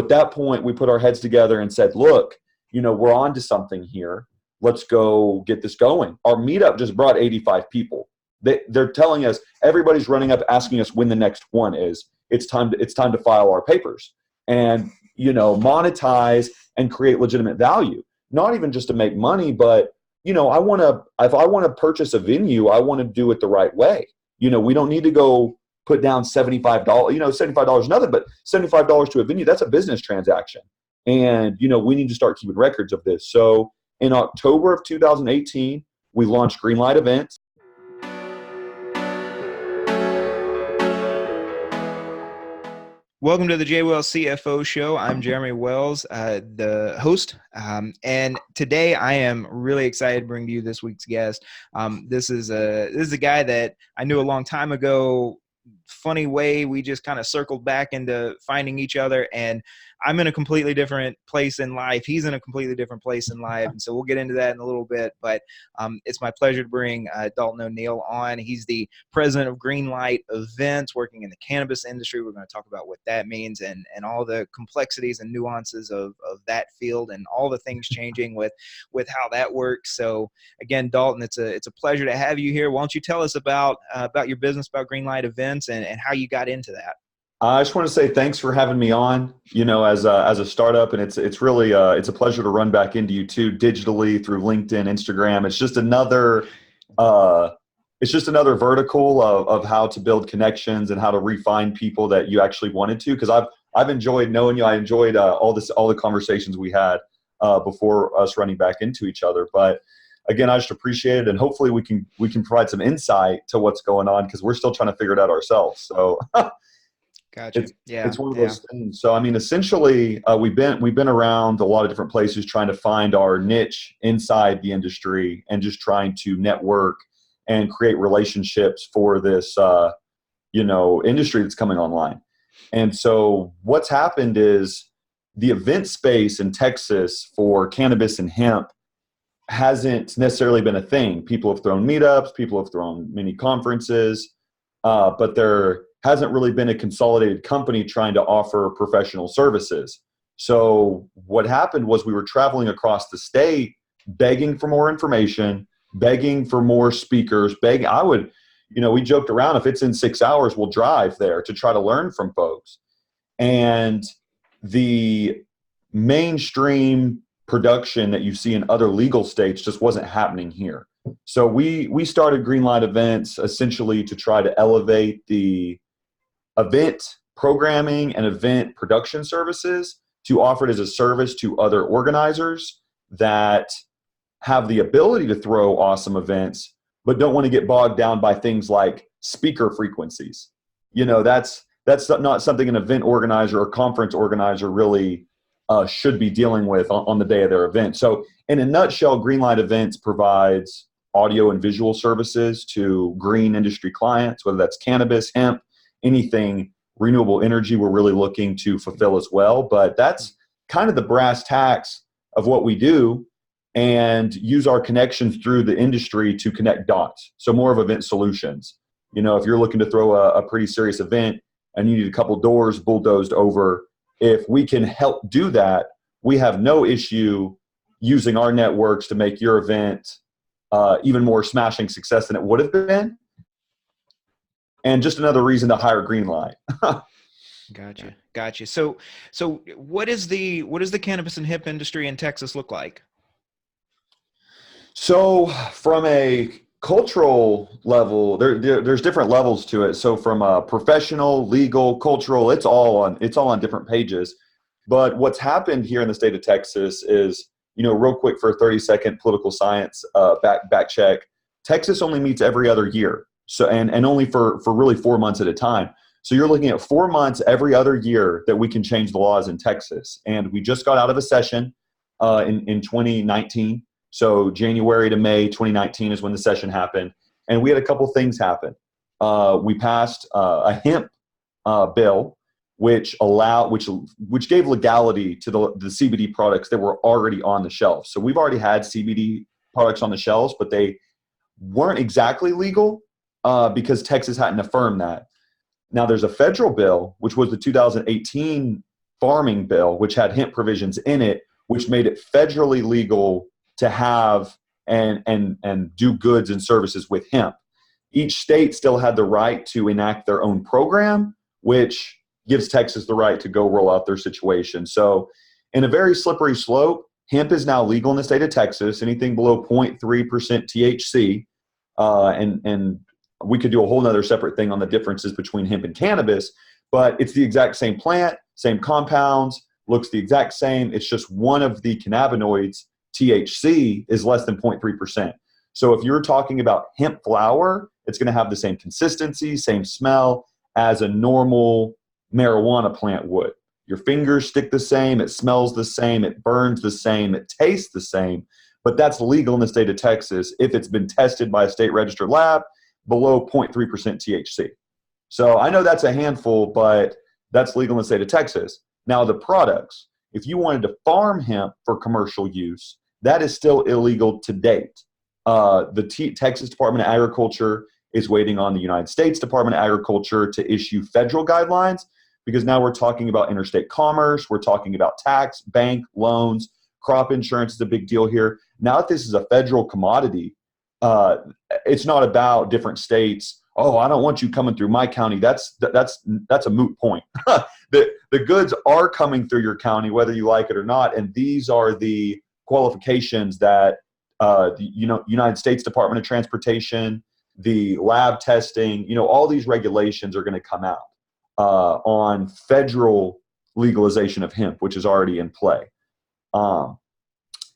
at that point, we put our heads together and said, look, we're on to something here. Let's go get this going. Our meetup just brought 85 people. They're telling us, everybody's running up asking us when the next one is. It's time to file our papers and, monetize and create legitimate value. Not even just to make money, but, if I want to purchase a venue, I want to do it the right way. We don't need to go put down $75, $75 nothing, but $75 to a venue, that's a business transaction. And, we need to start keeping records of this. So in October of 2018, we launched Greenlight Events. Welcome to the JWellsCFO Show. I'm Jeremy Wells, the host, and today I am really excited to bring to you this week's guest. This is a guy that I knew a long time ago. Funny way we just kind of circled back into finding each other, and I'm in a completely different place in life. He's in a completely different place in life, and so we'll get into that in a little bit. But it's my pleasure to bring Daulton O'Neill on. He's the president of Greenlight Events, working in the cannabis industry. We're going to talk about what that means and all the complexities and nuances of that field and all the things changing with how that works. So again, Daulton, it's a pleasure to have you here. Why don't you tell us about your business, about Greenlight Events, and how you got into that? I just want to say thanks for having me on, as a startup, and it's really it's a pleasure to run back into you too, digitally through LinkedIn, Instagram. It's just another vertical of how to build connections and how to refine people that you actually wanted to. Because I've enjoyed knowing you. I enjoyed all the conversations we had before us running back into each other. But again, I just appreciate it, and hopefully we can provide some insight to what's going on, because we're still trying to figure it out ourselves. So. Gotcha. It's one of those things. So, I mean, essentially, we've been around a lot of different places trying to find our niche inside the industry and just trying to network and create relationships for this, industry that's coming online. And so what's happened is the event space in Texas for cannabis and hemp hasn't necessarily been a thing. People have thrown meetups, people have thrown mini conferences, but there hasn't really been a consolidated company trying to offer professional services. So what happened was we were traveling across the state, begging for more information, begging for more speakers, we joked around, if it's in 6 hours, we'll drive there to try to learn from folks. And the mainstream production that you see in other legal states just wasn't happening here. So we started Greenlight Events essentially to try to elevate the event programming and event production services, to offer it as a service to other organizers that have the ability to throw awesome events, but don't want to get bogged down by things like speaker frequencies. That's not something an event organizer or conference organizer really should be dealing with on the day of their event. So in a nutshell, Greenlight Events provides audio and visual services to green industry clients, whether that's cannabis, hemp, anything renewable energy we're really looking to fulfill as well. But that's kind of the brass tacks of what we do, and use our connections through the industry to connect dots. So more of event solutions. If you're looking to throw a pretty serious event and you need a couple doors bulldozed over, if we can help do that, we have no issue using our networks to make your event even more smashing success than it would have been. And just another reason to hire Greenlight. Gotcha. So what does the cannabis and hemp industry in Texas look like? So from a cultural level, there's different levels to it. So from a professional, legal, cultural, it's all on different pages. But what's happened here in the state of Texas is, real quick for a 30-second political science back check, Texas only meets every other year. So and only for really 4 months at a time. So you're looking at 4 months every other year that we can change the laws in Texas. And we just got out of a session in 2019. So January to May 2019 is when the session happened. And we had a couple things happen. We passed a hemp bill, which gave legality to the CBD products that were already on the shelf. So we've already had CBD products on the shelves, but they weren't exactly legal because Texas hadn't affirmed that. Now there's a federal bill, which was the 2018 farming bill, which had hemp provisions in it, which made it federally legal to have and do goods and services with hemp. Each state still had the right to enact their own program, which gives Texas the right to go roll out their situation. So in a very slippery slope, hemp is now legal in the state of Texas, anything below 0.3% THC. And we could do a whole nother separate thing on the differences between hemp and cannabis, but it's the exact same plant, same compounds, looks the exact same. It's just one of the cannabinoids, THC, is less than 0.3%. So if you're talking about hemp flower, it's going to have the same consistency, same smell as a normal marijuana plant would. Your fingers stick the same, it smells the same, it burns the same, it tastes the same, but that's legal in the state of Texas if it's been tested by a state registered lab below 0.3% THC. So I know that's a handful, but that's legal in the state of Texas. Now the products, if you wanted to farm hemp for commercial use, that is still illegal to date. The Texas Department of Agriculture is waiting on the United States Department of Agriculture to issue federal guidelines, because now we're talking about interstate commerce, we're talking about tax, bank, loans, crop insurance is a big deal here. Now that this is a federal commodity, it's not about different states. Oh, I don't want you coming through my county. That's a moot point. The goods are coming through your county, whether you like it or not, and these are the qualifications that the United States Department of Transportation, the lab testing, all these regulations are going to come out on federal legalization of hemp, which is already in play. So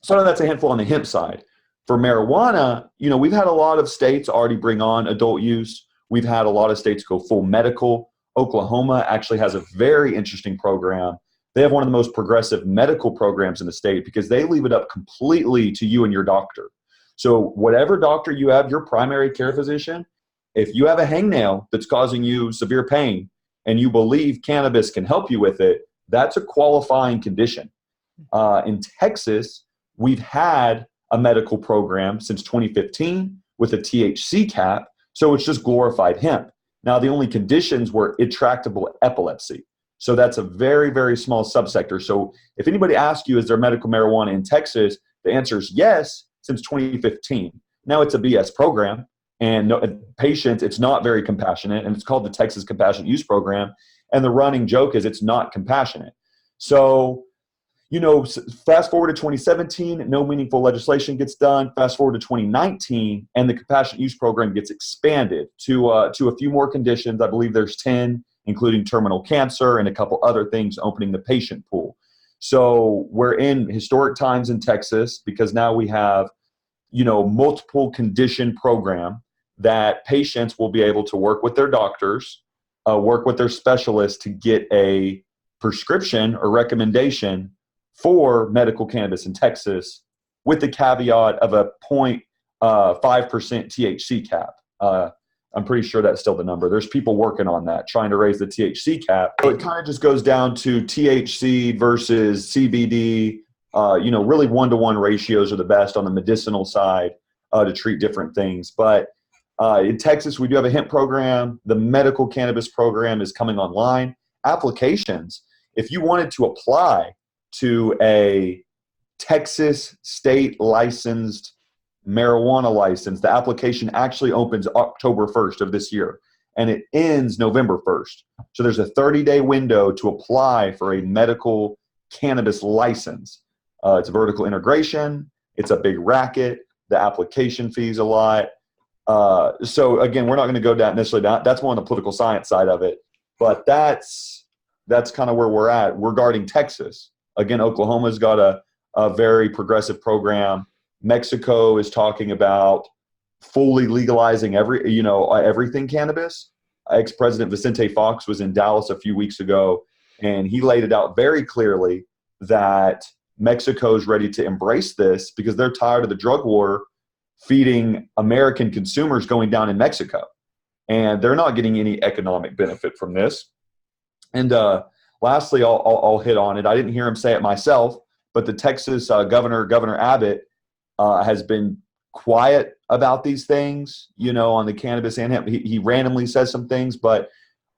that's a handful on the hemp side. For marijuana, we've had a lot of states already bring on adult use. We've had a lot of states go full medical. Oklahoma actually has a very interesting program. They have one of the most progressive medical programs in the state because they leave it up completely to you and your doctor. So whatever doctor you have, your primary care physician, if you have a hangnail that's causing you severe pain and you believe cannabis can help you with it, that's a qualifying condition. In Texas, we've had a medical program since 2015 with a THC cap, so it's just glorified hemp. Now, the only conditions were intractable epilepsy. So that's a very, very small subsector. So if anybody asks you, is there medical marijuana in Texas? The answer is yes, since 2015. Now it's a BS program, and patients, it's not very compassionate, and it's called the Texas Compassionate Use Program. And the running joke is it's not compassionate. So, fast forward to 2017, no meaningful legislation gets done. Fast forward to 2019, and the Compassionate Use Program gets expanded to a few more conditions. I believe there's 10, including terminal cancer and a couple other things, opening the patient pool. So we're in historic times in Texas because now we have, multiple condition program that patients will be able to work with their doctors, work with their specialists to get a prescription or recommendation for medical cannabis in Texas, with the caveat of a 0.5% THC cap. I'm pretty sure that's still the number. There's people working on that, trying to raise the THC cap. So it kind of just goes down to THC versus CBD. Really one-to-one ratios are the best on the medicinal side to treat different things. But in Texas, we do have a hemp program. The medical cannabis program is coming online. Applications, if you wanted to apply to a Texas state licensed marijuana license, the application actually opens October 1st of this year, and it ends November 1st. So there's a 30-day window to apply for a medical cannabis license. It's a vertical integration. It's a big racket. The application fee's a lot. So again, we're not going to go down necessarily down. That's more on the political science side of it, but that's kind of where we're at regarding Texas. Again, Oklahoma's got a very progressive program. Mexico is talking about fully legalizing everything cannabis. Ex-President Vicente Fox was in Dallas a few weeks ago, and he laid it out very clearly that Mexico's ready to embrace this because they're tired of the drug war feeding American consumers going down in Mexico, and they're not getting any economic benefit from this. And lastly, I'll hit on it. I didn't hear him say it myself, but the Texas Governor Abbott has been quiet about these things, on the cannabis and hemp. He randomly says some things, but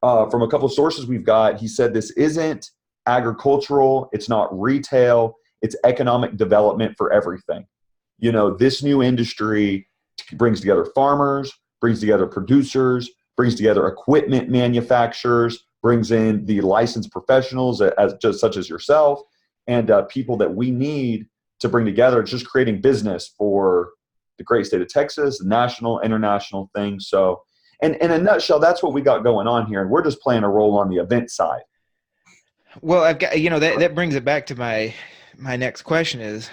from a couple of sources we've got, he said this isn't agricultural, it's not retail, it's economic development for everything. This new industry brings together farmers, brings together producers, brings together equipment manufacturers, brings in the licensed professionals such as yourself, and people that we need to bring together. It's just creating business for the great state of Texas, national, international things. So, and in a nutshell, that's what we got going on here. And we're just playing a role on the event side. Well, I've got, that brings it back to my next question is,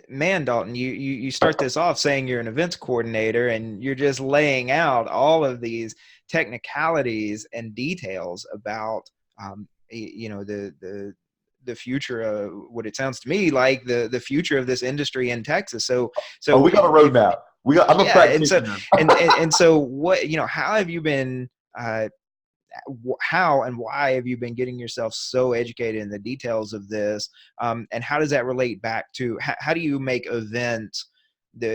man, Daulton, you start this off saying you're an events coordinator, and you're just laying out all of these technicalities and details about, the future of what it sounds to me like the future of this industry in Texas. So we got a roadmap. I'm a practitioner. And so what, how have you been, how and why have you been getting yourself so educated in the details of this? And how does that relate back to how do you make events,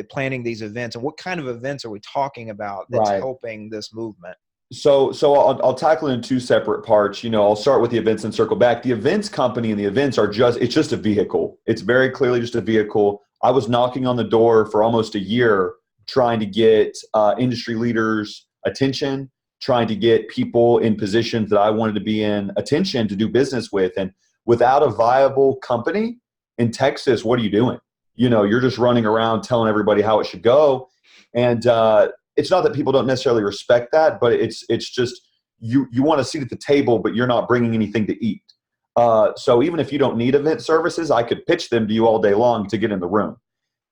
planning these events, and what kind of events are we talking about that's helping this movement? So I'll tackle it in two separate parts. I'll start with the events and circle back. The events company and the events it's just a vehicle. It's very clearly just a vehicle. I was knocking on the door for almost a year trying to get industry leaders' attention, trying to get people in positions that I wanted to be in attention to do business with. And without a viable company in Texas, what are you doing? You're just running around telling everybody how it should go. And it's not that people don't necessarily respect that, but it's just you want a seat at the table, but you're not bringing anything to eat. So even if you don't need event services, I could pitch them to you all day long to get in the room.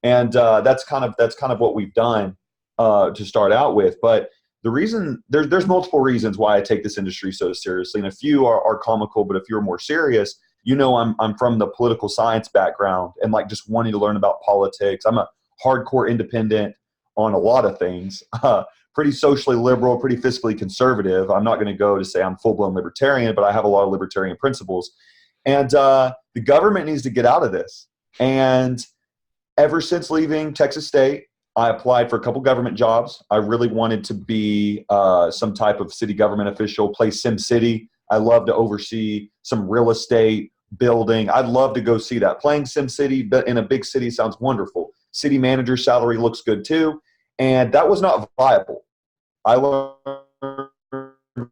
And that's kind of what we've done to start out with. But the reason there's multiple reasons why I take this industry so seriously, and a few are comical, but if you're more serious, I'm from the political science background and like just wanting to learn about politics. I'm a hardcore independent on a lot of things, pretty socially liberal, pretty fiscally conservative. I'm not going to go to say I'm full-blown libertarian, but I have a lot of libertarian principles. And the government needs to get out of this. And ever since leaving Texas State, I applied for a couple government jobs. I really wanted to be some type of city government official, play Sim City. I love to oversee some real estate building. I'd love to go see that. Playing Sim City, but in a big city sounds wonderful. City manager salary looks good too. And that was not viable. I learned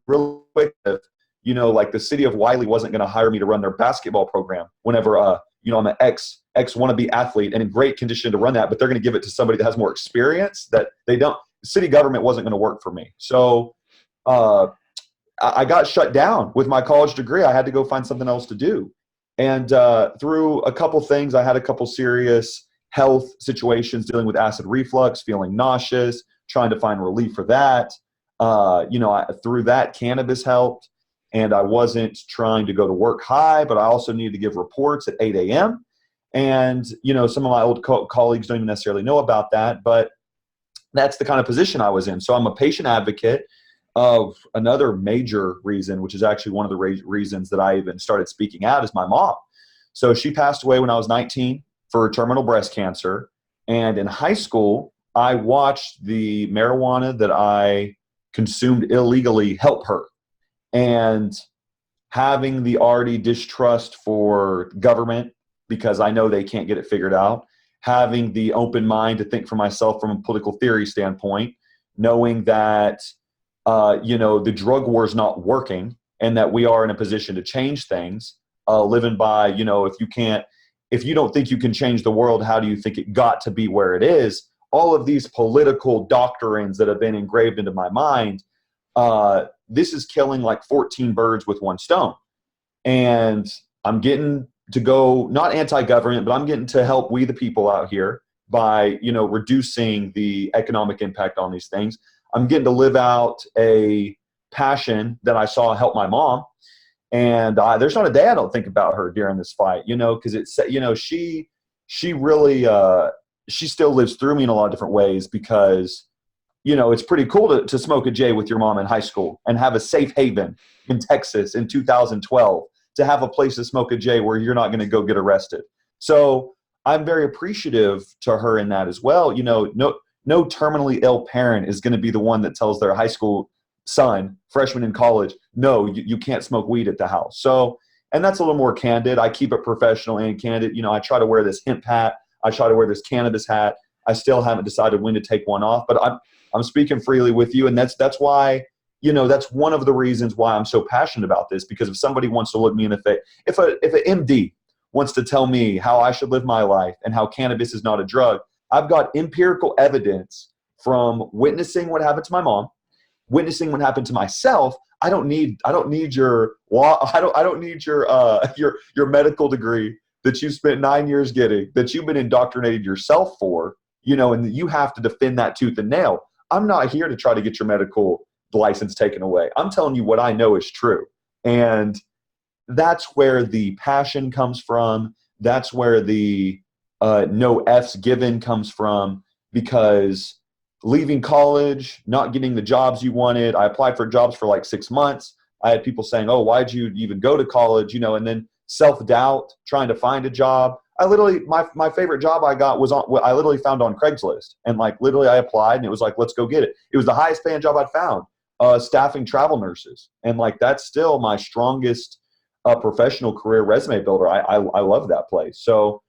real quick that, like the city of Wiley wasn't going to hire me to run their basketball program whenever, I'm an ex wannabe athlete and in great condition to run that, but they're going to give it to somebody that has more experience that they don't. City government wasn't going to work for me. So I got shut down with my college degree. I had to go find something else to do. And through a couple things, I had a couple serious health situations, dealing with acid reflux, feeling nauseous, trying to find relief for that. Through that, cannabis helped, and I wasn't trying to go to work high, but I also needed to give reports at 8 a.m. And, some of my old colleagues don't even necessarily know about that, but that's the kind of position I was in. So I'm a patient advocate. Of another major reason, which is actually one of the reasons that I even started speaking out, is my mom. So she passed away when I was 19 for terminal breast cancer. And in high school, I watched the marijuana that I consumed illegally help her. And having the already distrust for government, because I know they can't get it figured out, having the open mind to think for myself from a political theory standpoint, knowing that, the drug war is not working and that we are in a position to change things, living by, if you don't think you can change the world, how do you think it got to be where it is? All of these political doctrines that have been engraved into my mind, this is killing like 14 birds with one stone. And I'm getting to go, not anti-government, but I'm getting to help we the people out here by, reducing the economic impact on these things. I'm getting to live out a passion that I saw help my mom. And there's not a day I don't think about her during this fight, because it's, she really, she still lives through me in a lot of different ways, because, it's pretty cool to smoke a J with your mom in high school and have a safe haven in Texas in 2012, to have a place to smoke a J where you're not going to go get arrested. So I'm very appreciative to her in that as well. No terminally ill parent is going to be the one that tells their high school son, freshman in college, no, you can't smoke weed at the house. So And that's a little more candid. I keep it professional and candid. You know, I try to wear this hemp hat. I try to wear this cannabis hat. I still haven't decided when to take one off, but I'm speaking freely with you. And that's why, you know, that's one of the reasons why I'm so passionate about this, because if somebody wants to look me in the face, if an MD wants to tell me how I should live my life and how cannabis is not a drug, I've got empirical evidence from witnessing what happened to my mom, witnessing what happened to myself. I don't need your your medical degree that you spent 9 years getting, that you've been indoctrinated yourself for, you know, and you have to defend that tooth and nail. I'm not here to try to get your medical license taken away. I'm telling you what I know is true. And that's where the passion comes from. That's where the no F's given comes from, because leaving college, not getting the jobs you wanted. I applied for jobs for like 6 months. I had people saying, oh, why'd you even go to college? You know, and then self-doubt, trying to find a job. I literally, my favorite job I got was I literally found on Craigslist, and like literally I applied and it was like, let's go get it. It was the highest paying job I'd found, staffing travel nurses. And like, that's still my strongest professional career resume builder. I love that place. So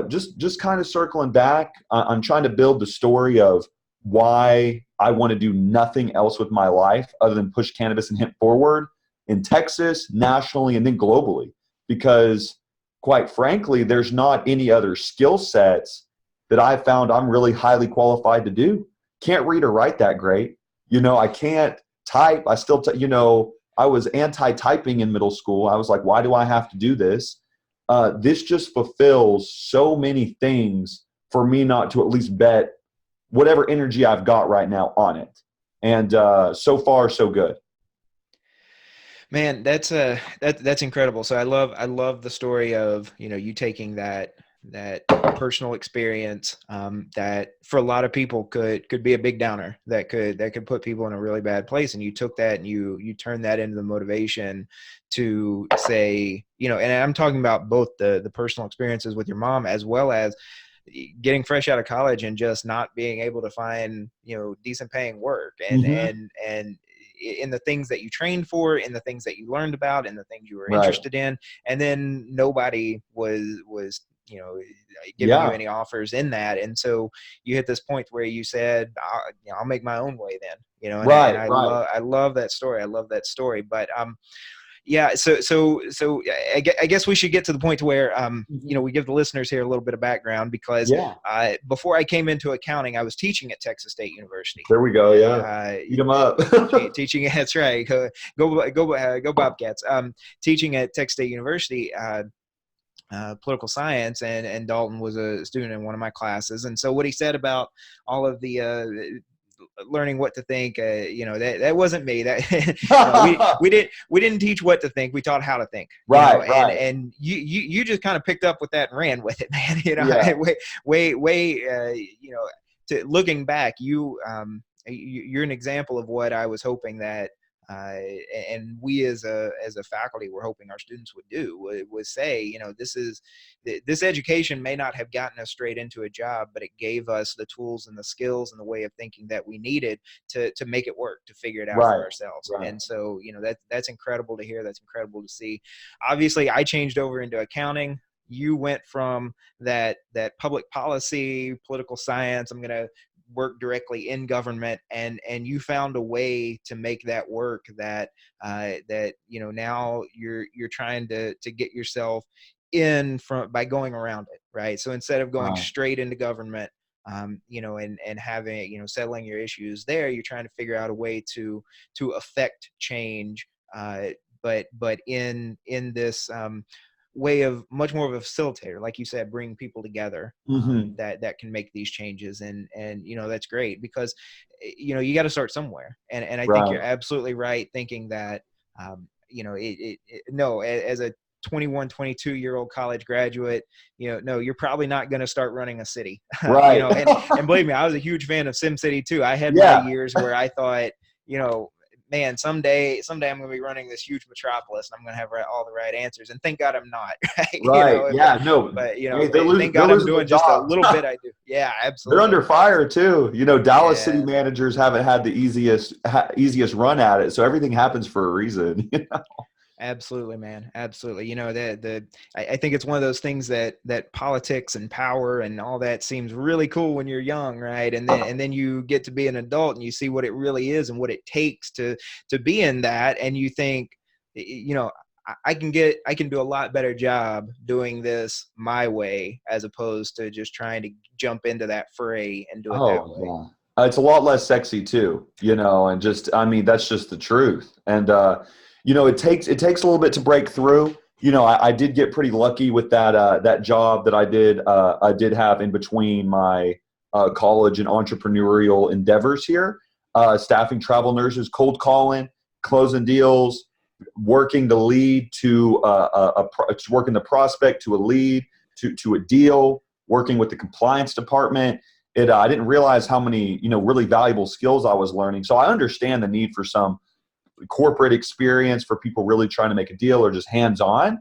just kind of circling back, I'm trying to build the story of why I want to do nothing else with my life other than push cannabis and hemp forward in Texas, nationally, and then globally. Because quite frankly, there's not any other skill sets that I've found I'm really highly qualified to do. Can't read or write that great. You know, I can't type. I still, you know, I was anti-typing in middle school. I was like, why do I have to do this? This just fulfills so many things for me not to at least bet whatever energy I've got right now on it. And so far, so good. Man, that's incredible. So I love the story of, you know, you taking that personal experience that for a lot of people could be a big downer, that could put people in a really bad place, and you took that and you turned that into the motivation to say, you know, and I'm talking about both the personal experiences with your mom as well as getting fresh out of college and just not being able to find, you know, decent paying work, and in the things that you trained for, in the things that you learned about, in the things you were interested in, and then nobody was you know, giving you any offers in that, and so you hit this point where you said, I'll make my own way then, you know, and I love that story. I love that story, but yeah. So I guess we should get to the point to where, you know, we give the listeners here a little bit of background, because before I came into accounting, I was teaching at Texas State University. There we go. Yeah. Eat them up. Teaching. That's right. Go Bobcats. Teaching at Texas State University, political science, and Daulton was a student in one of my classes. And so what he said about all of the, learning what to think, you know, that wasn't me. That you know, we didn't teach what to think. We taught how to think. Right. You know? And you just kind of picked up with that and ran with it, man. You know, you know, looking back, you're an example of what I was hoping that, and we as a faculty were hoping our students would do, was say, you know, this education may not have gotten us straight into a job, but it gave us the tools and the skills and the way of thinking that we needed to make it work, to figure it out for ourselves. And so, you know, that's incredible to hear. That's incredible to see. Obviously, I changed over into accounting. You went from that public policy, political science, I'm going to work directly in government, and you found a way to make that work, that you know, now you're trying to get yourself in from by going around it, right? So instead of going straight into government, you know, and having, you know, settling your issues there, you're trying to figure out a way to affect change, but in this way of much more of a facilitator, like you said, bring people together, that can make these changes. And you know, that's great, because you know, you got to start somewhere, and I think you're absolutely right thinking that, you know, no, as a 21, 22-year-old college graduate, you know, no, you're probably not going to start running a city. You know, and believe me, I was a huge fan of SimCity too. I had my years where I thought, you know, man, someday I'm going to be running this huge metropolis, and I'm going to have all the right answers. And thank God I'm not. Right. You know, but you know, thank God I'm doing just a little bit. I do. Yeah, absolutely. They're under fire too. You know, Dallas city managers haven't had the easiest run at it. So everything happens for a reason. You know? Absolutely, man. Absolutely. You know, I think it's one of those things that politics and power and all that seems really cool when you're young, right? And then you get to be an adult and you see what it really is and what it takes to be in that, and you think, you know, I can do a lot better job doing this my way as opposed to just trying to jump into that fray and do it that Oh, way. yeah. It's a lot less sexy too, and just, I mean, that's just the truth. And, it takes a little bit to break through. I did get pretty lucky with that job that I did have in between my college and entrepreneurial endeavors here, staffing travel nurses, cold calling, closing deals, working the lead to working the prospect to a lead to a deal, working with the compliance department. I didn't realize how many, really valuable skills I was learning. So I understand the need for some corporate experience for people really trying to make a deal or just hands-on,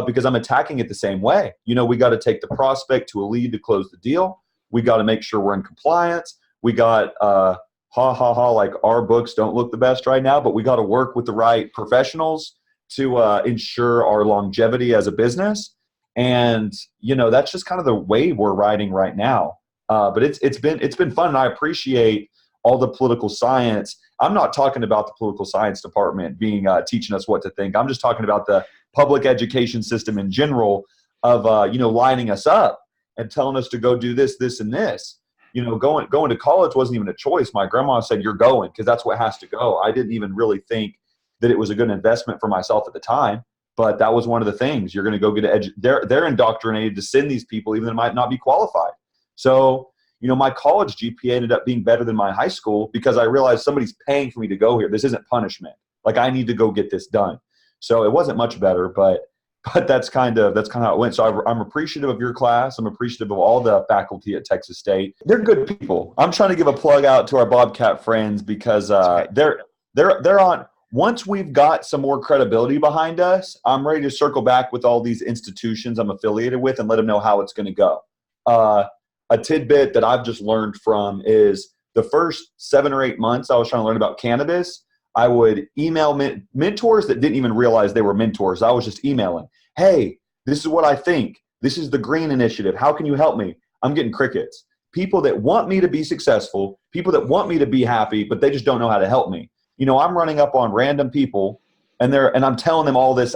because I'm attacking it the same way. We got to take the prospect to a lead to close the deal. We got to make sure we're in compliance. We got, like our books don't look the best right now, but we got to work with the right professionals to ensure our longevity as a business. And, that's just kind of the way we're riding right now. But it's been fun, and I appreciate all the political science. I'm not talking about the political science department being teaching us what to think. I'm just talking about the public education system in general of lining us up and telling us to go do this, this, and this. Going to college wasn't even a choice. My grandma said, "You're going because that's what has to go." I didn't even really think that it was a good investment for myself at the time, but that was one of the things. You're going to go get they're indoctrinated to send these people even though they might not be qualified. So, my college GPA ended up being better than my high school because I realized somebody's paying for me to go here. This isn't punishment. Like, I need to go get this done. So it wasn't much better, but that's kind of how it went. So I'm appreciative of your class. I'm appreciative of all the faculty at Texas State. They're good people. I'm trying to give a plug out to our Bobcat friends because they're on. Once we've got some more credibility behind us, I'm ready to circle back with all these institutions I'm affiliated with and let them know how it's going to go. A tidbit that I've just learned from is the first 7 or 8 months I was trying to learn about cannabis, I would email mentors that didn't even realize they were mentors. I was just emailing, "Hey, this is what I think. This is the green initiative. How can you help me?" I'm getting crickets. People that want me to be successful, people that want me to be happy, but they just don't know how to help me. I'm running up on random people and I'm telling them all this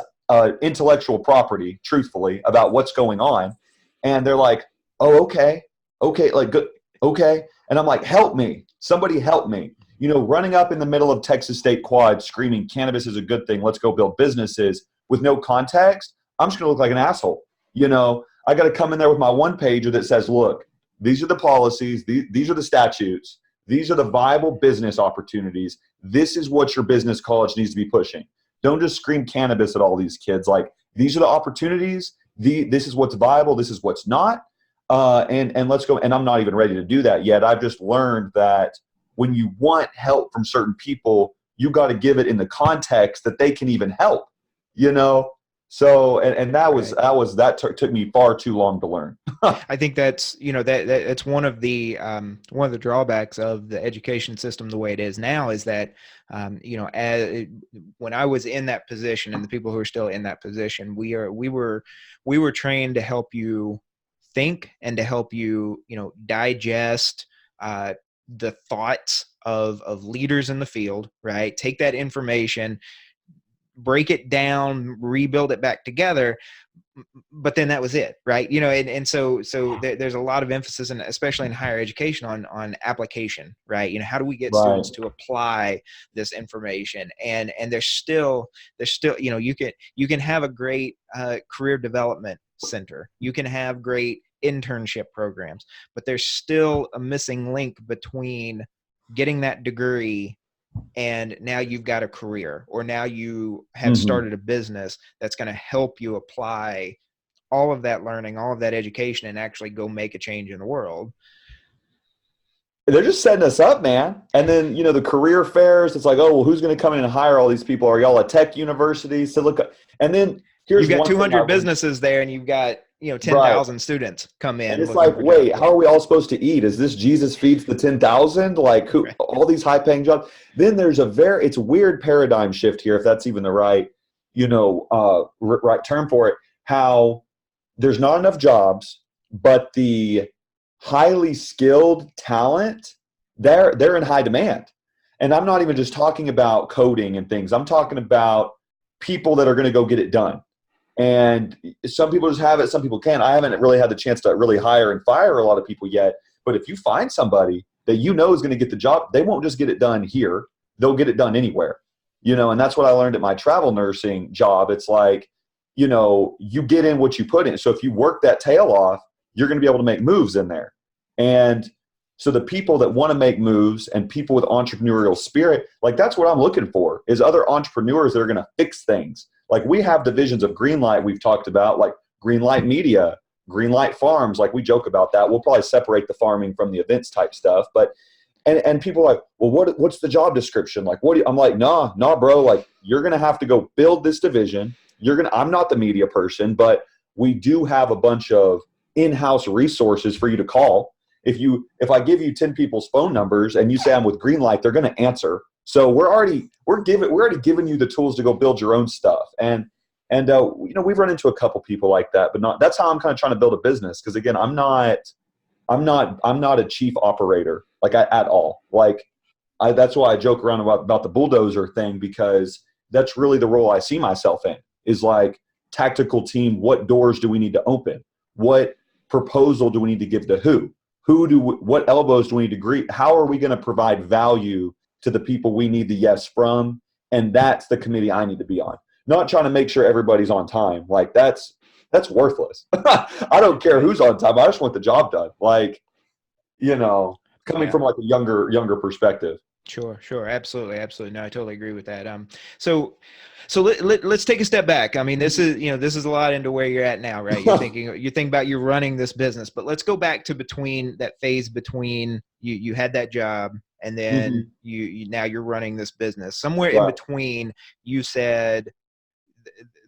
intellectual property, truthfully, about what's going on. And they're like, "Oh, okay. Okay, like good, okay." And I'm like, "Help me. Somebody help me." Running up in the middle of Texas State Quad screaming, "Cannabis is a good thing. Let's go build businesses," with no context, I'm just going to look like an asshole. I got to come in there with my one pager that says, "Look, these are the policies. These are the statutes. These are the viable business opportunities. This is what your business college needs to be pushing. Don't just scream cannabis at all these kids. Like, these are the opportunities. This is what's viable. This is what's not. And let's go." And I'm not even ready to do that yet. I've just learned that when you want help from certain people, you got to give it in the context that they can even help, So, and that took me far too long to learn. I think that's, that's one of the drawbacks of the education system the way it is now is that, when I was in that position and the people who are still in that position, we were trained to help you think and to help you, digest the thoughts of leaders in the field, right? Take that information, break it down, rebuild it back together. But then that was it, right? And so there's a lot of emphasis, and especially in higher education, on application, right? How do we get students to apply this information? And there's still, you can have a great career development center, you can have great internship programs, but there's still a missing link between getting that degree and now you've got a career, or now you have started a business that's going to help you apply all of that learning, all of that education, and actually go make a change in the world. They're just setting us up, man. And then, the career fairs, it's like, "Oh, well, who's going to come in and hire all these people? Are y'all a tech university?" So look, and then you've got 200 businesses there, and you've got 10,000 students come in. And it's like, wait, how are we all supposed to eat? Is this Jesus feeds the 10,000? Like, who? Right. All these high-paying jobs. Then there's it's a weird paradigm shift here, if that's even the right. right term for it, how there's not enough jobs, but the highly skilled talent, they're in high demand. And I'm not even just talking about coding and things. I'm talking about people that are going to go get it done. And some people just have it, some people can't. I haven't really had the chance to really hire and fire a lot of people yet. But if you find somebody that is going to get the job, they won't just get it done here. They'll get it done anywhere. And that's what I learned at my travel nursing job. It's like, you get in what you put in. So if you work that tail off, you're going to be able to make moves in there. And so the people that want to make moves and people with entrepreneurial spirit, like that's what I'm looking for, is other entrepreneurs that are going to fix things. Like we have divisions of Greenlight we've talked about, like Greenlight Media, Greenlight Farms. Like we joke about that. We'll probably separate the farming from the events type stuff. But and people are like, well, what's the job description? Like, I'm like, nah, bro. Like you're going to have to go build this division. I'm not the media person, but we do have a bunch of in-house resources for you to call. If I give you 10 people's phone numbers and you say I'm with Greenlight, they're going to answer. So we're already giving you the tools to go build your own stuff. And we've run into a couple people like that, but that's how I'm kind of trying to build a business. Cause again, I'm not a chief operator at all. That's why I joke around about the bulldozer thing, because that's really the role I see myself in, is like tactical team. What doors do we need to open? What proposal do we need to give to who? What elbows do we need to greet? How are we going to provide value to the people we need the yes from? And that's the committee I need to be on. Not trying to make sure everybody's on time. Like that's worthless. I don't care who's on time. I just want the job done. Coming from like a younger perspective. Sure. Absolutely. No, I totally agree with that. So let's take a step back. I mean, this is a lot into where you're at now, right? You're thinking about you running this business, but let's go back to between that phase between you had that job and then you now you're running this business. Somewhere in between, you said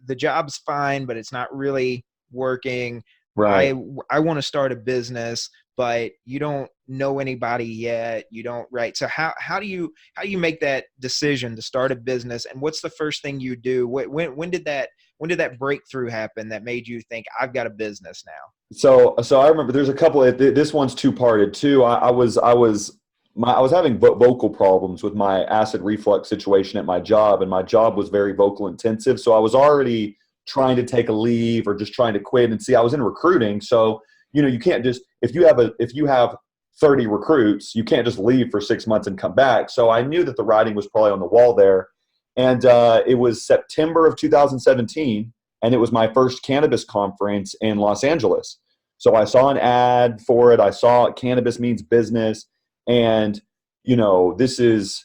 the job's fine, but it's not really working. Right. I want to start a business, but you don't know anybody yet. You don't, right? So how do you make that decision to start a business? And what's the first thing you do? When did that breakthrough happen that made you think I've got a business now? So I remember there's a couple. This one's two-parted too. I was having vocal problems with my acid reflux situation at my job, and my job was very vocal intensive. So I was already trying to take a leave or just trying to quit. And see, I was in recruiting, so you can't just, if you have 30 recruits, you can't just leave for 6 months and come back. So I knew that the writing was probably on the wall there. And it was September of 2017, and it was my first cannabis conference in Los Angeles. So I saw an ad for it. I saw Cannabis Means Business. And, this is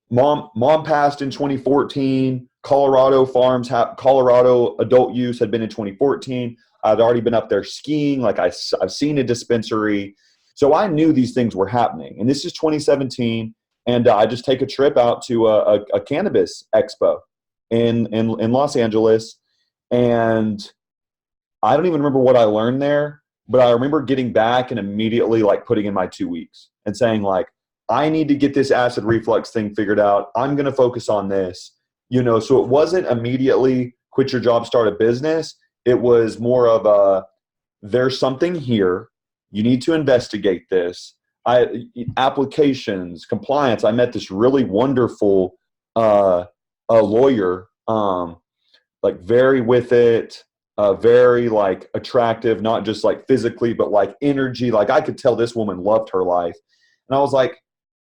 mom passed in 2014. Colorado adult use had been in 2014. I'd already been up there skiing. Like I've seen a dispensary. So I knew these things were happening. And this is 2017. And I just take a trip out to a cannabis expo in Los Angeles. And I don't even remember what I learned there, but I remember getting back and immediately putting in my 2 weeks and saying I need to get this acid reflux thing figured out. I'm going to focus on this, so it wasn't immediately quit your job, start a business. It was more of there's something here. You need to investigate this. Applications, compliance. I met this really wonderful a lawyer, very with it, very attractive, not just physically, but energy. I could tell this woman loved her life. And I was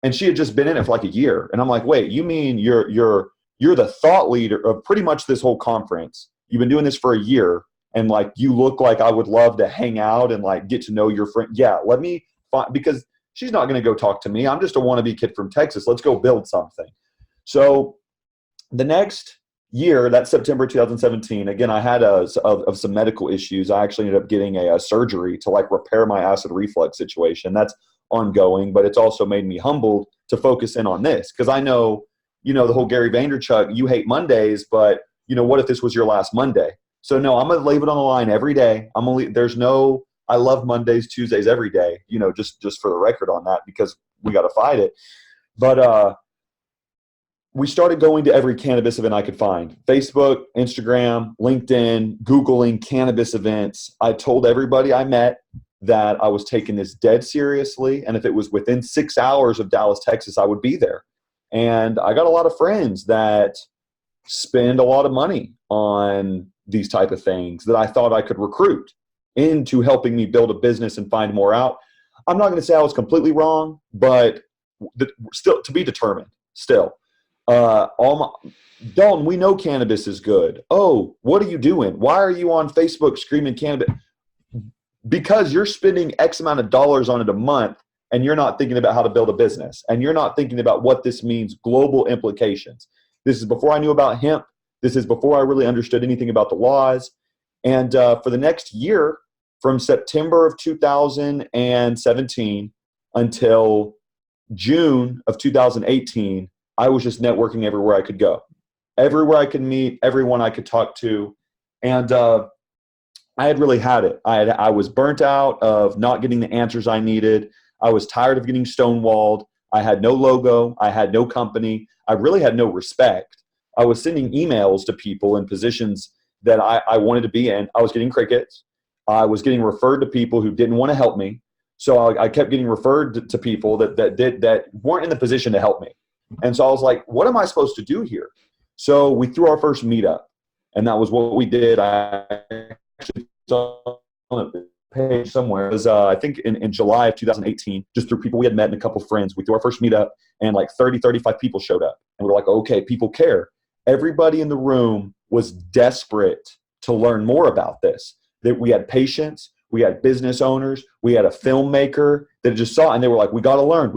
and she had just been in it for a year. And I'm wait, you mean you're the thought leader of pretty much this whole conference. You've been doing this for a year. And you look like I would love to hang out and get to know your friend. Yeah, let me find, because she's not going to go talk to me. I'm just a wannabe kid from Texas. Let's go build something. So the next year, that's September 2017. Again, I had of some medical issues. I actually ended up getting a surgery to repair my acid reflux situation. That's ongoing, but it's also made me humbled to focus in on this, because I know, the whole Gary Vaynerchuk, you hate Mondays, but what if this was your last Monday? So no, I'm going to leave it on the line every day. I love Mondays, Tuesdays, every day, just for the record on that, because we got to fight it. But we started going to every cannabis event I could find. Facebook, Instagram, LinkedIn, Googling cannabis events. I told everybody I met that I was taking this dead seriously. And if it was within 6 hours of Dallas, Texas, I would be there. And I got a lot of friends that spend a lot of money on these type of things that I thought I could recruit into helping me build a business and find more out. I'm not going to say I was completely wrong, but still to be determined still. Daulton, we know cannabis is good. Oh, what are you doing? Why are you on Facebook screaming cannabis? Because you're spending X amount of dollars on it a month and you're not thinking about how to build a business and you're not thinking about what this means, global implications. This is before I knew about hemp. This is before I really understood anything about the laws. And for the next year, from September of 2017 until June of 2018, I was just networking everywhere I could go, everywhere I could meet, everyone I could talk to. And I had really had it. I was burnt out of not getting the answers I needed. I was tired of getting stonewalled. I had no logo. I had no company. I really had no respect. I was sending emails to people in positions that I wanted to be in. I was getting crickets. I was getting referred to people who didn't want to help me. So I kept getting referred to people that weren't in the position to help me. And so I was like, what am I supposed to do here? So we threw our first meetup, and that was what we did. I actually saw on a page somewhere. It was, I think in July of 2018, just through people we had met and a couple friends. We threw our first meetup, and like 30, 35 people showed up. And we were like, okay, people care. Everybody in the room was desperate to learn more about this. That we had patients, we had business owners, we had a filmmaker that just saw, and they were like, we got to learn.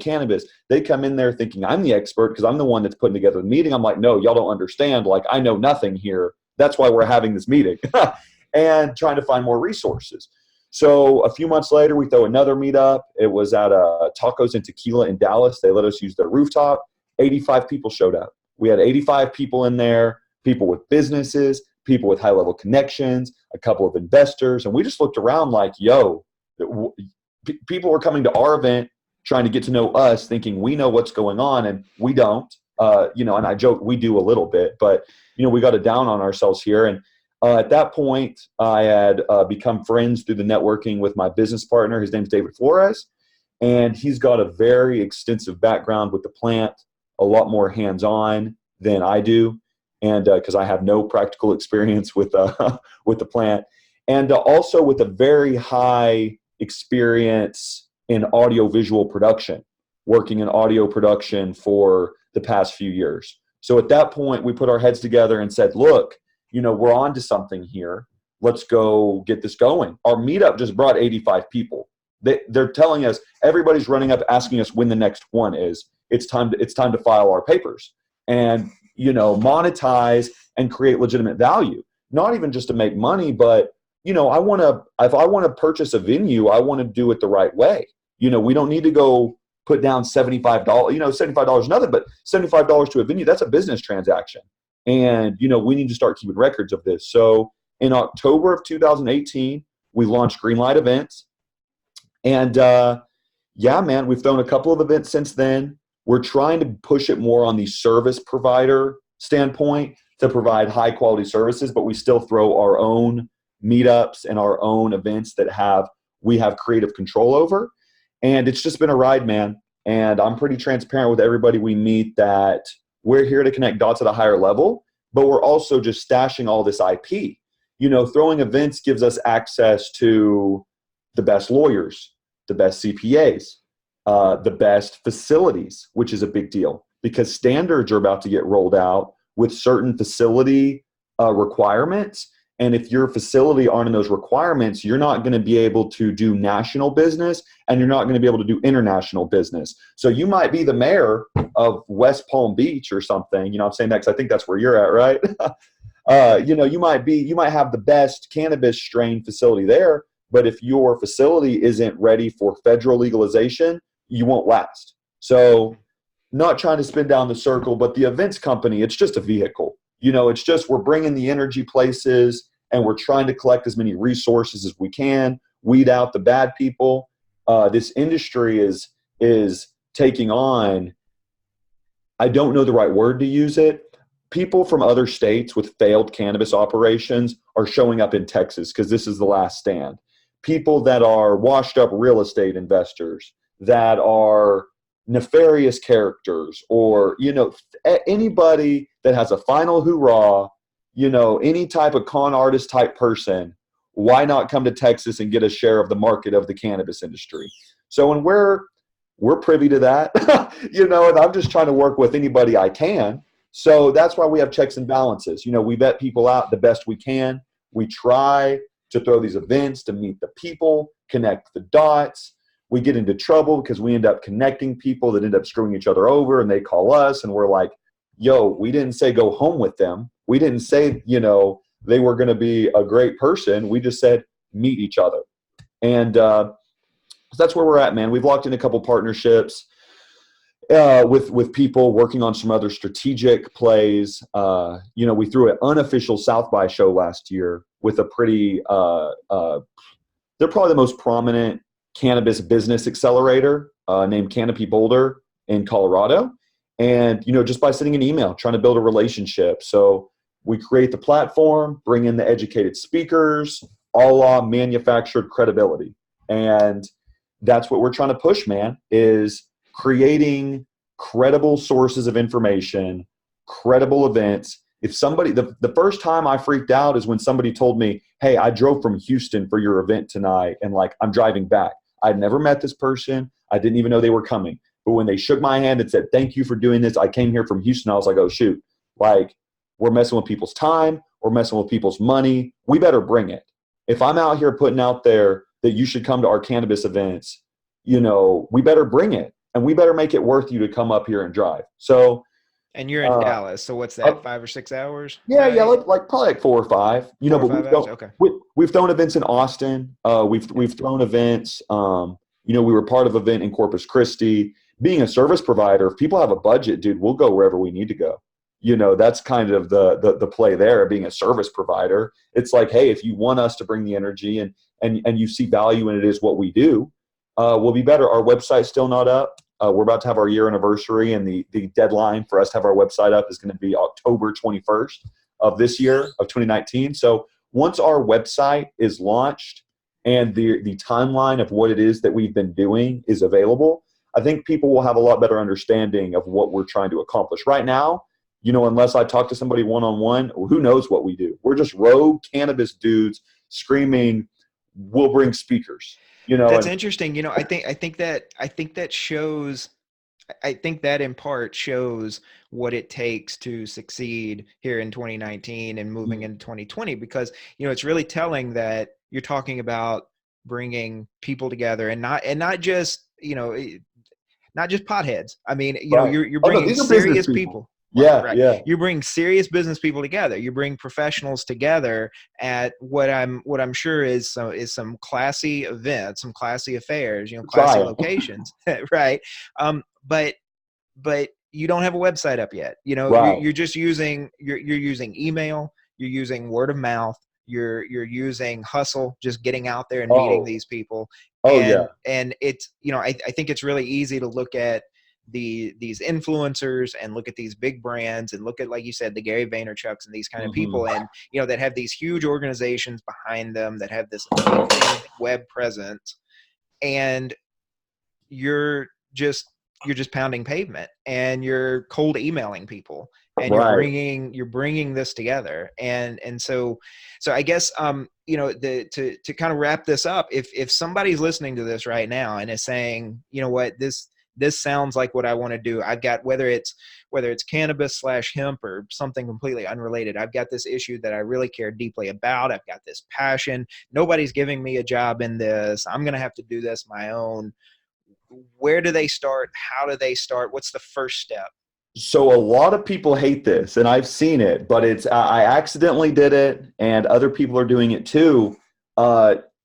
Cannabis. They come in there thinking I'm the expert because I'm the one that's putting together the meeting. I'm like, no, y'all don't understand. Like, I know nothing here. That's why we're having this meeting and trying to find more resources. So a few months later, we throw another meetup. It was at Tacos and Tequila in Dallas. They let us use their rooftop. 85 people showed up. We had 85 people in there, people with businesses, people with high-level connections, a couple of investors, and we just looked around like, yo, people were coming to our event trying to get to know us, thinking we know what's going on, and we don't. And I joke, we do a little bit, but, we got it down on ourselves here. And at that point, I had become friends through the networking with my business partner. His name's David Flores, and he's got a very extensive background with the plant, a lot more hands-on than I do. And because I have no practical experience with the plant, and also with a very high experience in audiovisual production, working in audio production for the past few years. So at that point, we put our heads together and said, look, we're on to something here. Let's go get this going. Our meetup just brought 85 people. They're telling us, everybody's running up asking us when the next one is. It's time to file our papers and monetize and create legitimate value. Not even just to make money, but if I want to purchase a venue, I want to do it the right way. We don't need to go put down $75. $75 nothing, but $75 to a venue, that's a business transaction. And we need to start keeping records of this. So in October of 2018, we launched Greenlight Events. And we've thrown a couple of events since then. We're trying to push it more on the service provider standpoint to provide high quality services, but we still throw our own meetups and our own events that we have creative control over. And it's just been a ride, man. And I'm pretty transparent with everybody we meet that we're here to connect dots at a higher level, but we're also just stashing all this IP. Throwing events gives us access to the best lawyers, the best CPAs, the best facilities, which is a big deal because standards are about to get rolled out with certain facility requirements. And if your facility aren't in those requirements, you're not going to be able to do national business and you're not going to be able to do international business. So you might be the mayor of West Palm Beach or something. I'm saying that because I think that's where you're at, right? You might have the best cannabis strain facility there, but if your facility isn't ready for federal legalization, you won't last. So not trying to spin down the circle, but the events company, it's just a vehicle. It's just we're bringing the energy places and we're trying to collect as many resources as we can, weed out the bad people. This industry is taking on I don't know the right word to use it. People from other states with failed cannabis operations are showing up in Texas because this is the last stand. People that are washed up real estate investors, that are nefarious characters, or, anybody that has a final hoorah, any type of con artist type person, why not come to Texas and get a share of the market of the cannabis industry? So when we're privy to that, and I'm just trying to work with anybody I can. So that's why we have checks and balances. We vet people out the best we can. We try to throw these events to meet the people, connect the dots. We get into trouble because we end up connecting people that end up screwing each other over, and they call us and we're like, yo, we didn't say go home with them. We didn't say, they were going to be a great person. We just said meet each other. And so that's where we're at, man. We've locked in a couple partnerships with people, working on some other strategic plays. We threw an unofficial South by show last year with a pretty, they're probably the most prominent cannabis business accelerator named Canopy Boulder in Colorado. And, just by sending an email, trying to build a relationship. So we create the platform, bring in the educated speakers, a la manufactured credibility. And that's what we're trying to push, man, is creating credible sources of information, credible events. If somebody, the first time I freaked out is when somebody told me, hey, I drove from Houston for your event tonight, and I'm driving back. I'd never met this person. I didn't even know they were coming. But when they shook my hand and said, thank you for doing this, I came here from Houston, I was like, oh, shoot, we're messing with people's time. We're messing with people's money. We better bring it. If I'm out here putting out there that you should come to our cannabis events, we better bring it, and we better make it worth you to come up here and drive. So, and you're in Dallas, so what's that, 5 or 6 hours? Yeah, right? Yeah, probably 4 or 5. We've thrown events in Austin. We've thrown events. We were part of an event in Corpus Christi. Being a service provider, if people have a budget, dude, we'll go wherever we need to go. That's kind of the play there, being a service provider. It's like, hey, if you want us to bring the energy and you see value in it is what we do, we'll be better. Our website's still not up. We're about to have our year anniversary, and the deadline for us to have our website up is going to be October 21st of this year, of 2019. So once our website is launched and the timeline of what it is that we've been doing is available, I think people will have a lot better understanding of what we're trying to accomplish. Right now, unless I talk to somebody one-on-one, who knows what we do? We're just rogue cannabis dudes screaming, we'll bring speakers. That's interesting. I think that in part shows what it takes to succeed here in 2019 and moving into 2020, because, it's really telling that you're talking about bringing people together and not just, not just potheads. I mean, right. you're bringing serious people. Yeah, right. Yeah. You bring serious business people together. You bring professionals together at what I'm sure is some classy events, some classy affairs, classy locations, right? But you don't have a website up yet. Right. You're just using you're using email. You're using word of mouth. You're using hustle, just getting out there and meeting these people. And it's I think it's really easy to look at these influencers and look at these big brands and look at, like you said, the Gary Vaynerchuks and these kind of people, and that have these huge organizations behind them that have this amazing web presence, and you're just pounding pavement and you're cold emailing people, and you're bringing this together, and so I guess to kind of wrap this up, if somebody's listening to this right now and is saying, what, this sounds like what I want to do. I've got, whether it's cannabis / hemp or something completely unrelated, I've got this issue that I really care deeply about. I've got this passion. Nobody's giving me a job in this. I'm going to have to do this my own. Where do they start? How do they start? What's the first step? So a lot of people hate this, and I've seen it, but I accidentally did it, and other people are doing it too.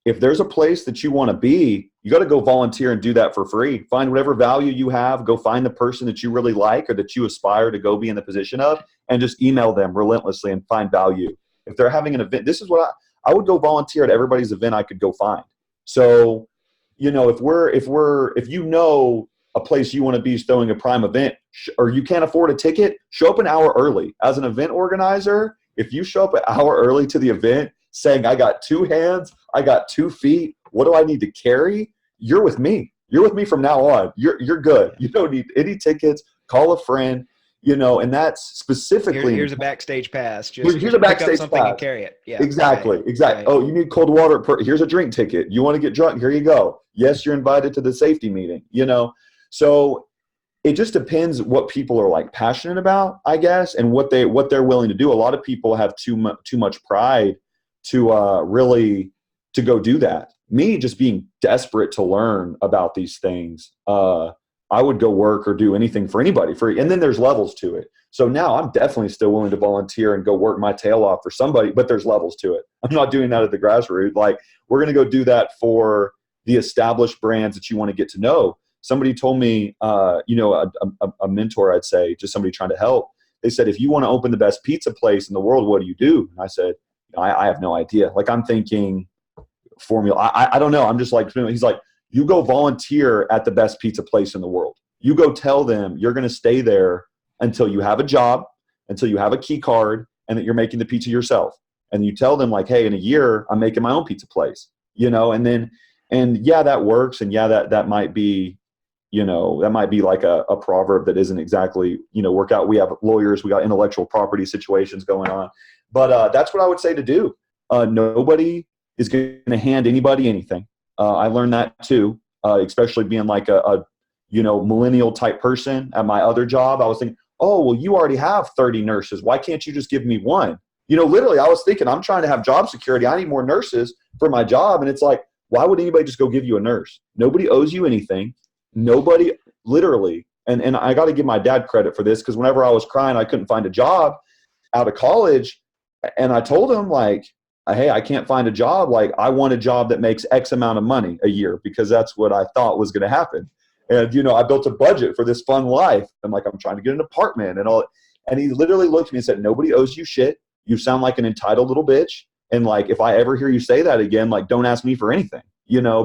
If there's a place that you want to be, you got to go volunteer and do that for free. Find whatever value you have. Go find the person that you really like or that you aspire to go be in the position of, and just email them relentlessly and find value. If they're having an event, this is what I would go volunteer at everybody's event I could go find. So, if a place you want to be is throwing a prime event, or you can't afford a ticket, show up an hour early. As an event organizer, if you show up an hour early to the event saying, I got 2 hands, I got 2 feet, what do I need to carry? You're with me. You're with me from now on. You're good. You don't need any tickets. Call a friend, and that's specifically. Here's a backstage pass. Just here's a backstage pick up something pass. and carry it. Yeah. Exactly. Right. Exactly. Right. Oh, you need cold water. Here's a drink ticket. You want to get drunk? Here you go. Yes, you're invited to the safety meeting, So it just depends what people are like passionate about, I guess, and what they're willing to do. A lot of people have too much pride to really to go do that. Me just being desperate to learn about these things, I would go work or do anything for anybody and then there's levels to it. So now I'm definitely still willing to volunteer and go work my tail off for somebody, but there's levels to it. I'm not doing that at the grassroots. Like, we're going to go do that for the established brands that you want to get to know. Somebody told me, a mentor, I'd say, just somebody trying to help. They said, if you want to open the best pizza place in the world, what do you do? And I said, I have no idea. Like, I'm thinking formula. I don't know. I'm just like, he's like, you go volunteer at the best pizza place in the world. You go tell them you're going to stay there until you have a job, until you have a key card, and that you're making the pizza yourself. And you tell them like, hey, in a year, I'm making my own pizza place, and yeah, that works. And yeah, that might be, that might be like a proverb that isn't exactly, work out. We have lawyers, we got intellectual property situations going on, but that's what I would say to do. Nobody is going to hand anybody anything. I learned that too, especially being like a millennial type person at my other job. I was thinking, oh, well, you already have 30 nurses. Why can't you just give me one? Literally, I was thinking, I'm trying to have job security. I need more nurses for my job. And it's like, why would anybody just go give you a nurse? Nobody owes you anything. Nobody, literally. And I got to give my dad credit for this, because whenever I was crying, I couldn't find a job out of college. And I told him, like, hey, I can't find a job. Like, I want a job that makes X amount of money a year, because that's what I thought was going to happen. And, I built a budget for this fun life. I'm like, I'm trying to get an apartment and all. And he literally looked at me and said, nobody owes you shit. You sound like an entitled little bitch. And like, if I ever hear you say that again, like, don't ask me for anything,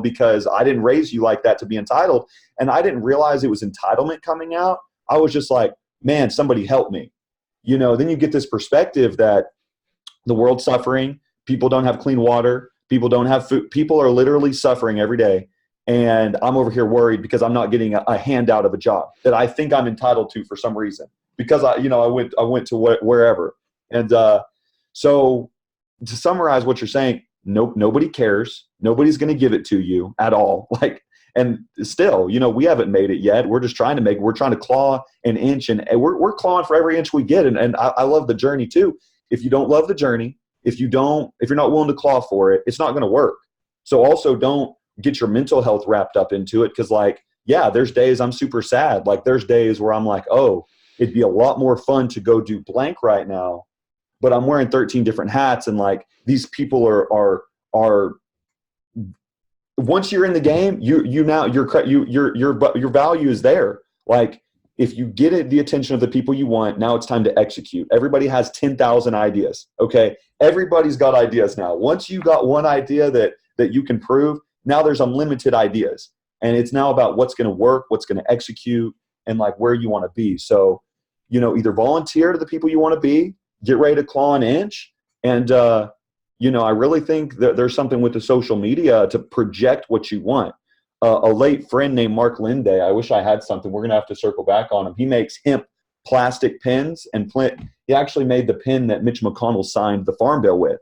because I didn't raise you like that to be entitled. And I didn't realize it was entitlement coming out. I was just like, man, somebody help me. Then you get this perspective that the world's suffering. People don't have clean water. People don't have food. People are literally suffering every day. And I'm over here worried because I'm not getting a handout of a job that I think I'm entitled to for some reason, because I went to wherever. And so to summarize what you're saying, nobody cares. Nobody's going to give it to you at all. Like, and still, we haven't made it yet. We're just trying to we're trying to claw an inch, and we're clawing for every inch we get. And I love the journey too. If you don't love the journey, if you're not willing to claw for it, it's not going to work. So also don't get your mental health wrapped up into it. Cause like, yeah, there's days I'm super sad. Like, there's days where I'm like, oh, it'd be a lot more fun to go do blank right now, but I'm wearing 13 different hats. And like, these people are once you're in the game, your value is there. Like, if you get the attention of the people you want, now it's time to execute. Everybody has 10,000 ideas. Okay. Everybody's got ideas now. Once you got one idea that you can prove, now there's unlimited ideas. And it's now about what's going to work, what's going to execute, and like where you want to be. So, either volunteer to the people you want to be, get ready to claw an inch. And, I really think that there's something with the social media to project what you want. A late friend named Mark Linday, I wish I had something. We're going to have to circle back on him. He makes hemp plastic pens, and he actually made the pen that Mitch McConnell signed the Farm Bill with.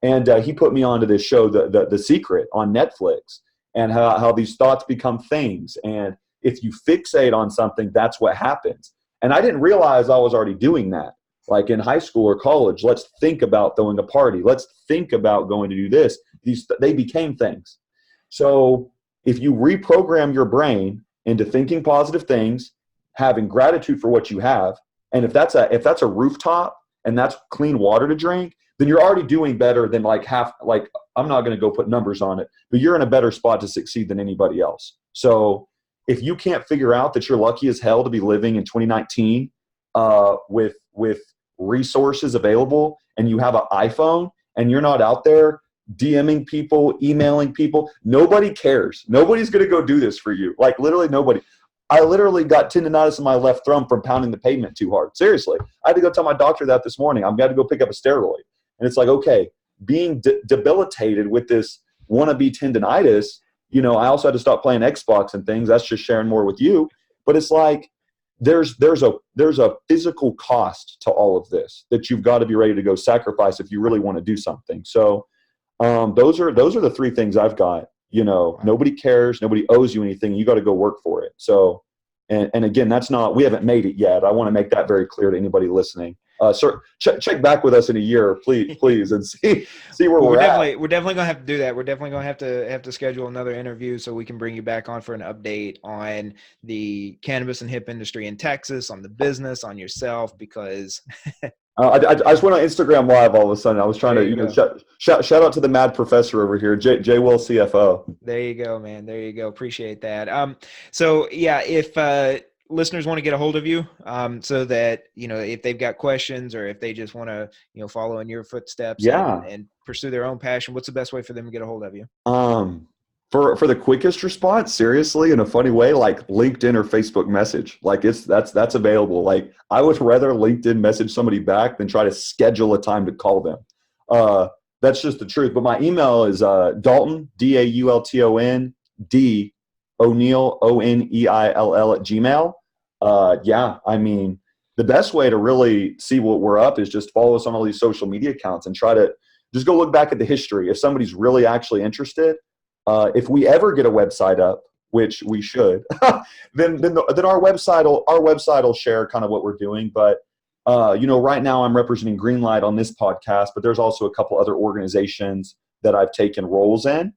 And he put me onto this show, The Secret, on Netflix, and how these thoughts become things. And if you fixate on something, that's what happens. And I didn't realize I was already doing that. Like in high school or college, let's think about throwing a party. Let's think about going to do this. They became things. So if you reprogram your brain into thinking positive things, having gratitude for what you have, and if that's a rooftop and that's clean water to drink, then you're already doing better than I'm not going to go put numbers on it, but you're in a better spot to succeed than anybody else. So if you can't figure out that you're lucky as hell to be living in 2019 with resources available, and you have an iPhone and you're not out there DMing people, emailing people, nobody cares. Nobody's going to go do this for you. Like, literally nobody. I literally got tendonitis in my left thumb from pounding the pavement too hard. Seriously. I had to go tell my doctor that this morning. I'm going to go pick up a steroid. And it's like, okay, being debilitated with this wannabe tendonitis, you know, I also had to stop playing Xbox and things. That's just sharing more with you. But it's like, there's a physical cost to all of this that you've got to be ready to go sacrifice if you really want to do something. So those are the three things I've got. You know, nobody cares, nobody owes you anything. You got to go work for it. So, and again, we haven't made it yet. I want to make that very clear to anybody listening. Sir, check back with us in a year, please, and see where we're at. We're definitely gonna have to do that. We're definitely gonna have to schedule another interview so we can bring you back on for an update on the cannabis and hemp industry in Texas, on the business, on yourself, because I just went on Instagram Live all of a sudden. I was trying to, shout out to the mad professor over here, JWellsCFO. There you go, man. There you go. Appreciate that. So yeah, if listeners want to get a hold of you, so that, you know, if they've got questions or if they just want to, you know, follow in your footsteps and pursue their own passion, what's the best way for them to get a hold of you? For the quickest response, seriously, in a funny way, like LinkedIn or Facebook message, like that's available. Like I would rather LinkedIn message somebody back than try to schedule a time to call them. That's just the truth. But my email is Daulton, DAULTON, D O'Neill, ONEILL at Gmail. I mean, the best way to really see what we're up is just follow us on all these social media accounts and try to just go look back at the history. If somebody's really actually interested, if we ever get a website up, which we should, then our website will share kind of what we're doing. But you know, right now I'm representing Greenlight on this podcast, but there's also a couple other organizations that I've taken roles in,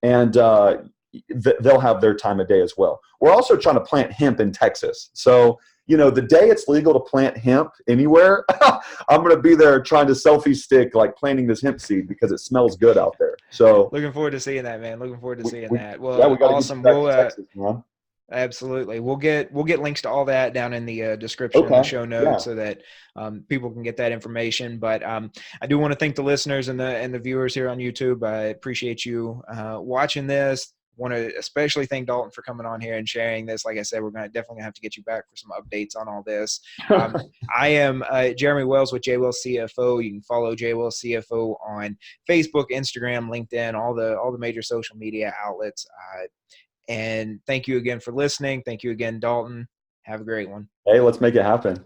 and they'll have their time of day as well. We're also trying to plant hemp in Texas. So, you know, the day it's legal to plant hemp anywhere, I'm going to be there trying to selfie stick, like planting this hemp seed because it smells good out there. So looking forward to seeing that, man. Looking forward to seeing that. Well, yeah, we gotta awesome. Get you back to Texas, man. Absolutely. We'll get links to all that down in the description and the show notes so that people can get that information. But I do want to thank the listeners and the viewers here on YouTube. I appreciate you watching this. Want to especially thank Daulton for coming on here and sharing this. Like I said, we're definitely have to get you back for some updates on all this. I am Jeremy Wells with JWellsCFO. You can follow JWellsCFO on Facebook, Instagram, LinkedIn, all the major social media outlets. And thank you again for listening. Thank you again, Daulton. Have a great one. Hey, let's make it happen.